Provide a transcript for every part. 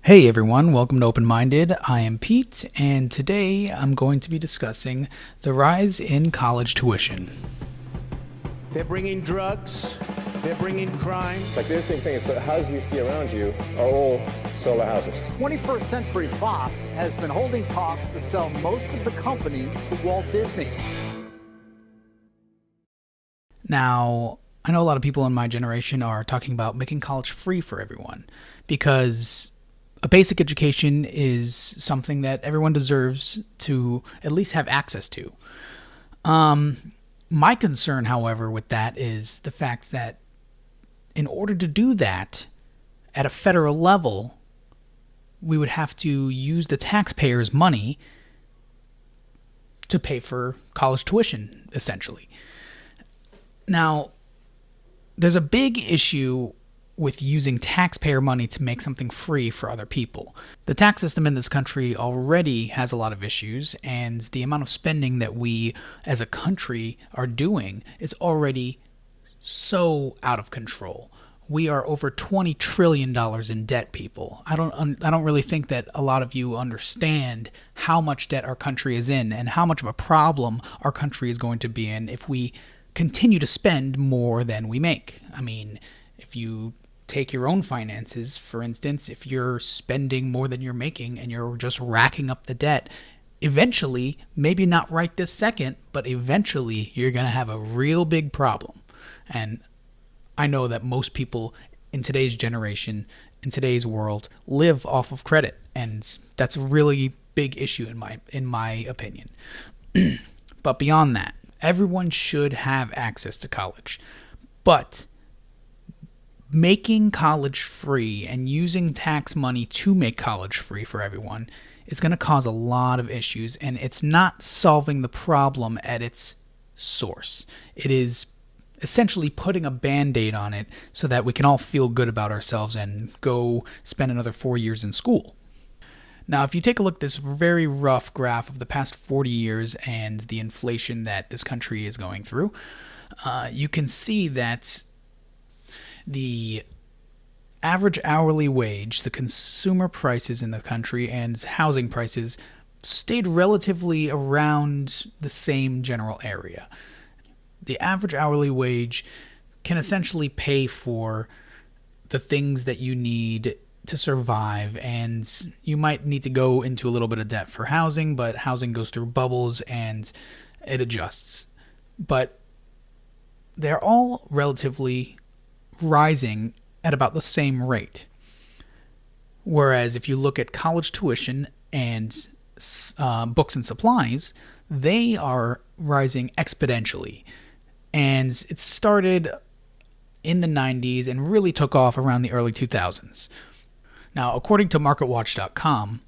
Hey everyone, welcome to Open Minded. I am Pete, and today I'm going to be discussing the rise in college tuition. They're bringing drugs, they're bringing crime. Like the interesting thing is the houses you see around you are all solar houses. 21st Century Fox has been holding talks to sell most of the company to Walt Disney. Now, I know a lot of people in my generation are talking about making college free for everyone because a basic education is something that everyone deserves to at least have access to. My concern, however, with that is the fact that in order to do that at a federal level, we would have to use the taxpayers' money to pay for college tuition, essentially. Now, there's a big issue with using taxpayer money to make something free for other people. The tax system in this country already has a lot of issues, and the amount of spending that we as a country are doing is already so out of control. We are over $20 trillion in debt, people. I don't really think that a lot of you understand how much debt our country is in and how much of a problem our country is going to be in if we continue to spend more than we make. I mean, if you take your own finances, for instance, if you're spending more than you're making and you're just racking up the debt, eventually, maybe not right this second, but eventually you're going to have a real big problem. And I know that most people in today's generation, in today's world, live off of credit, and that's a really big issue in my opinion. But beyond that, everyone should have access to college. But making college free and using tax money to make college free for everyone is going to cause a lot of issues, and it's not solving the problem at its source. It is essentially putting a Band-Aid on it so that we can all feel good about ourselves and go spend another 4 years in school. Now, if you take a look at this very rough graph of the past 40 years and the inflation that this country is going through, you can see that the average hourly wage, the consumer prices in the country, and housing prices stayed relatively around the same general area. The average hourly wage can essentially pay for the things that you need to survive, and you might need to go into a little bit of debt for housing, but housing goes through bubbles and it adjusts. But they're all relatively rising at about the same rate. Whereas if you look at college tuition and books and supplies, they are rising exponentially. And it started in the 90s and really took off around the early 2000s. Now, according to MarketWatch.com,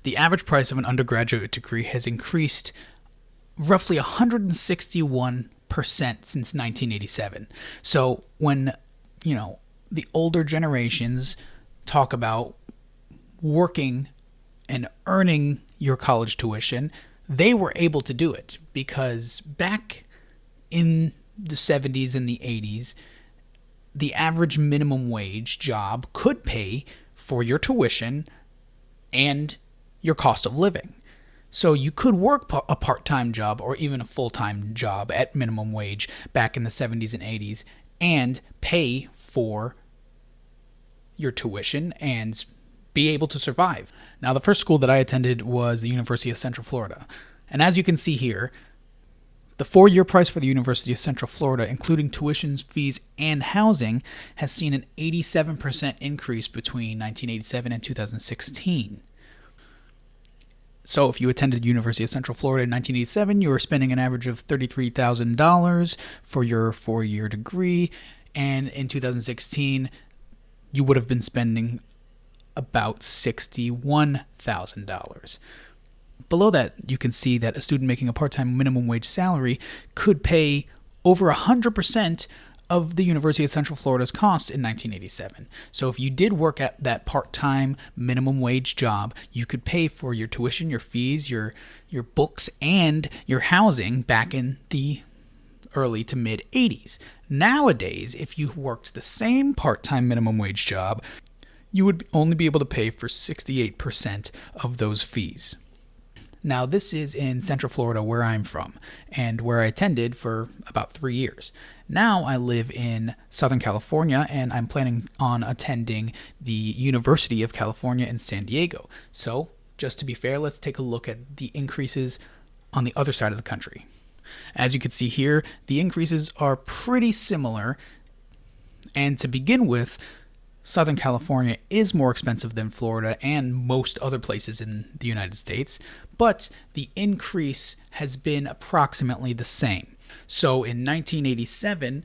the average price of an undergraduate degree has increased roughly 161% since 1987. So when, the older generations talk about working and earning your college tuition, they were able to do it because back in the 70s and the 80s, the average minimum wage job could pay for your tuition and your cost of living. So you could work a part-time job or even a full-time job at minimum wage back in the 70s and 80s and pay for your tuition and be able to survive. Now, the first school that I attended was the University of Central Florida. And as you can see here, the 4-year price for the University of Central Florida, including tuitions, fees, and housing, has seen an 87% increase between 1987 and 2016. So if you attended University of Central Florida in 1987, you were spending an average of $33,000 for your 4-year degree, and in 2016, you would have been spending about $61,000. Below that, you can see that a student making a part-time minimum wage salary could pay over 100% of the University of Central Florida's costs in 1987. So if you did work at that part-time minimum wage job, you could pay for your tuition, your fees, your books, and your housing back in the early to mid 80s. Nowadays, if you worked the same part-time minimum wage job, you would only be able to pay for 68% of those fees. Now, this is in Central Florida, where I'm from, and where I attended for about 3 years. Now I live in Southern California, and I'm planning on attending the University of California in San Diego. So, just to be fair, let's take a look at the increases on the other side of the country. As you can see here, the increases are pretty similar. And to begin with, Southern California is more expensive than Florida and most other places in the United States, but the increase has been approximately the same. So in 1987,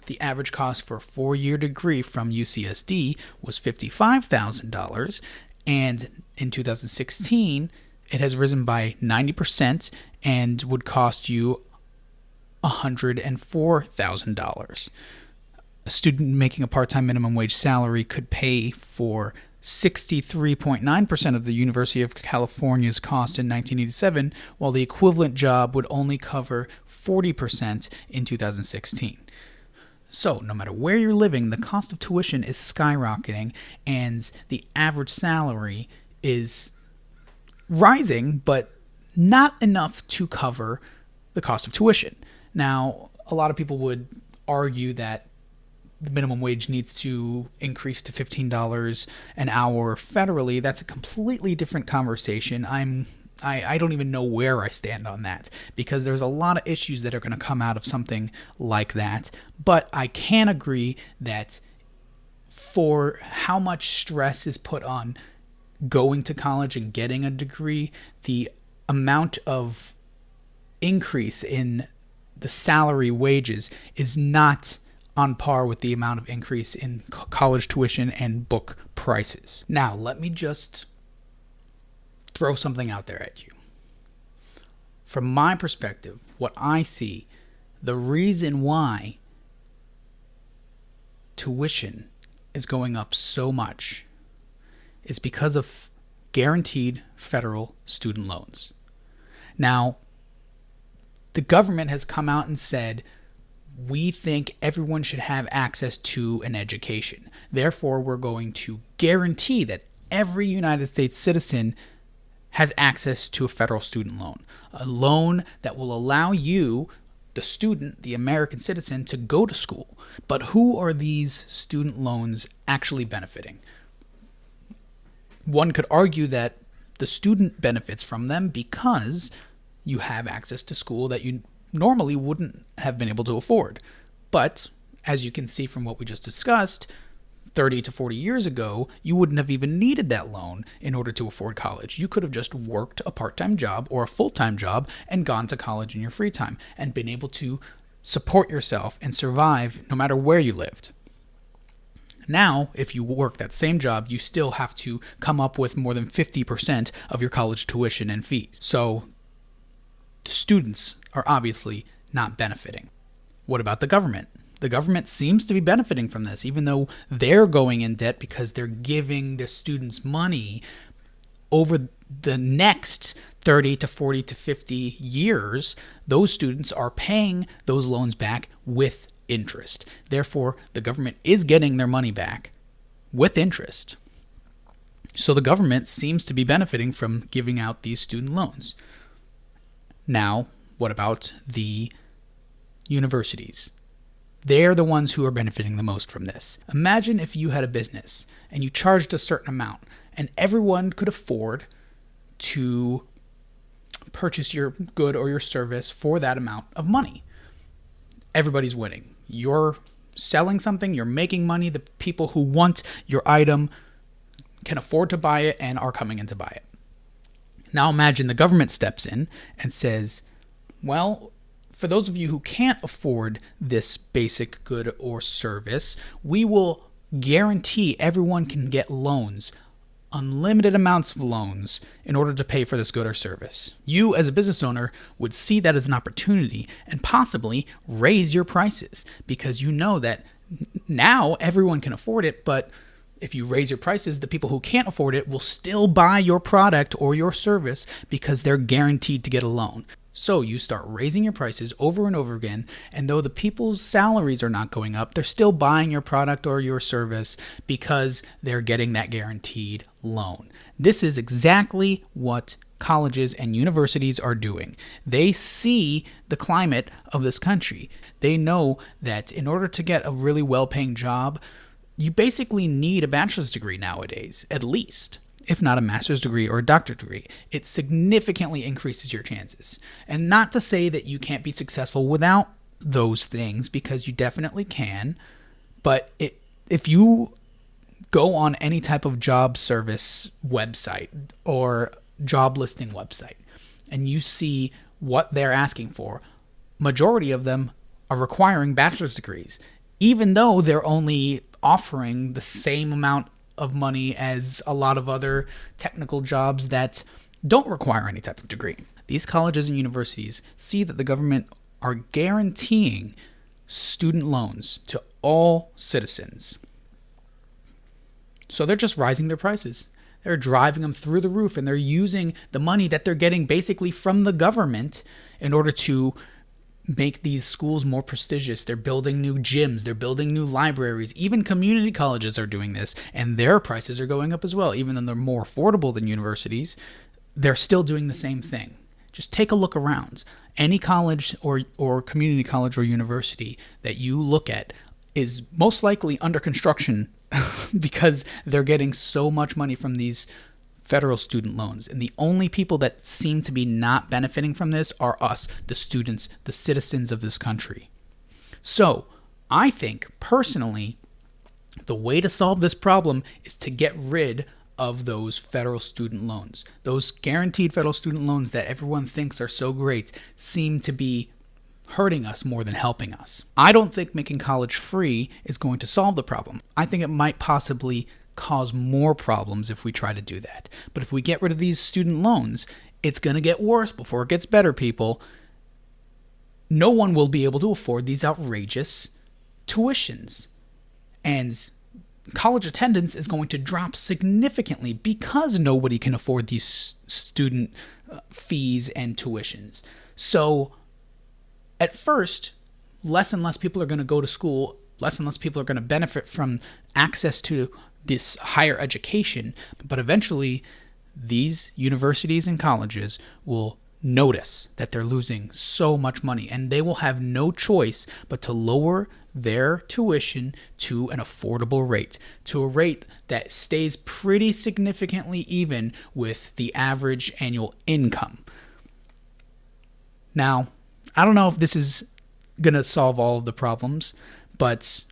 the average cost for a 4-year degree from UCSD was $55,000, and in 2016, it has risen by 90% and would cost you $104,000. A student making a part-time minimum wage salary could pay for 63.9% of the University of California's cost in 1987, while the equivalent job would only cover 40% in 2016. So, no matter where you're living, the cost of tuition is skyrocketing, and the average salary is rising, but not enough to cover the cost of tuition. Now, a lot of people would argue that the minimum wage needs to increase to $15 an hour federally. That's a completely different conversation. I don't even know where I stand on that, because there's a lot of issues that are going to come out of something like that. But I can agree that for how much stress is put on going to college and getting a degree, the amount of increase in the salary wages is not on par with the amount of increase in college tuition and book prices. Now, let me just throw something out there at you. From my perspective, what I see, the reason why tuition is going up so much is because of guaranteed federal student loans. Now, the government has come out and said, we think everyone should have access to an education. Therefore, we're going to guarantee that every United States citizen has access to a federal student loan, a loan that will allow you, the student, the American citizen, to go to school. But who are these student loans actually benefiting? One could argue that the student benefits from them because you have access to school that you normally wouldn't have been able to afford. But as you can see from what we just discussed, 30 to 40 years ago, you wouldn't have even needed that loan in order to afford college. You could have just worked a part-time job or a full-time job and gone to college in your free time and been able to support yourself and survive no matter where you lived. Now, if you work that same job, you still have to come up with more than 50% of your college tuition and fees. So students are obviously not benefiting. What about the government? The government seems to be benefiting from this, even though they're going in debt because they're giving the students money over the next 30 to 40 to 50 years. Those students are paying those loans back with interest. Therefore, the government is getting their money back with interest. So the government seems to be benefiting from giving out these student loans. Now, what about the universities? They're the ones who are benefiting the most from this. Imagine if you had a business and you charged a certain amount and everyone could afford to purchase your good or your service for that amount of money. Everybody's winning. You're selling something, you're making money. The people who want your item can afford to buy it and are coming in to buy it. Now imagine the government steps in and says, well, for those of you who can't afford this basic good or service, we will guarantee everyone can get loans, unlimited amounts of loans, in order to pay for this good or service. You, as a business owner, would see that as an opportunity and possibly raise your prices because you know that now everyone can afford it, but if you raise your prices, the people who can't afford it will still buy your product or your service because they're guaranteed to get a loan. So you start raising your prices over and over again, and though the people's salaries are not going up, they're still buying your product or your service because they're getting that guaranteed loan. This is exactly what colleges and universities are doing. They see the climate of this country. They know that in order to get a really well-paying job, you basically need a bachelor's degree nowadays, at least, if not a master's degree or a doctorate degree. It significantly increases your chances. And not to say that you can't be successful without those things, because you definitely can, but if you go on any type of job service website or job listing website and you see what they're asking for, majority of them are requiring bachelor's degrees, even though they're only offering the same amount of money as a lot of other technical jobs that don't require any type of degree. These colleges and universities see that the government are guaranteeing student loans to all citizens. So they're just rising their prices. They're driving them through the roof, and they're using the money that they're getting basically from the government in order to make these schools more prestigious. They're building new gyms. They're building new libraries. Even community colleges are doing this, and their prices are going up as well. Even though they're more affordable than universities, they're still doing the same thing. Just take a look around. Any college or community college or university that you look at is most likely under construction because they're getting so much money from these federal student loans. And the only people that seem to be not benefiting from this are us, the students, the citizens of this country. So I think personally, the way to solve this problem is to get rid of those federal student loans. Those guaranteed federal student loans that everyone thinks are so great seem to be hurting us more than helping us. I don't think making college free is going to solve the problem. I think it might possibly cause more problems if we try to do that. But if we get rid of these student loans, it's going to get worse before it gets better, people. No one will be able to afford these outrageous tuitions. And college attendance is going to drop significantly because nobody can afford these student fees and tuitions. So at first, less and less people are going to go to school, less and less people are going to benefit from access to this higher education, but eventually these universities and colleges will notice that they're losing so much money, and they will have no choice but to lower their tuition to an affordable rate, to a rate that stays pretty significantly even with the average annual income. Now, I don't know if this is going to solve all of the problems, but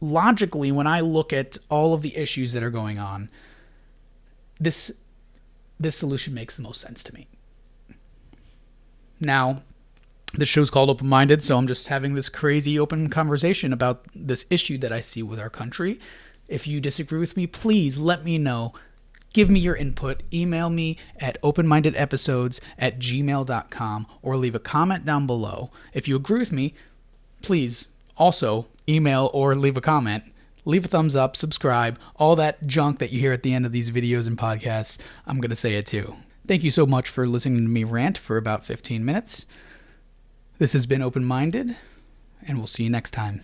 logically, when I look at all of the issues that are going on, this solution makes the most sense to me. Now, this show's called Open Minded, so I'm just having this crazy open conversation about this issue that I see with our country. If you disagree with me, please let me know. Give me your input. Email me at openmindedepisodes@gmail.com or leave a comment down below. If you agree with me, please also email or leave a comment. Leave a thumbs up, subscribe, all that junk that you hear at the end of these videos and podcasts. I'm going to say it too. Thank you so much for listening to me rant for about 15 minutes. This has been Open Minded, and we'll see you next time.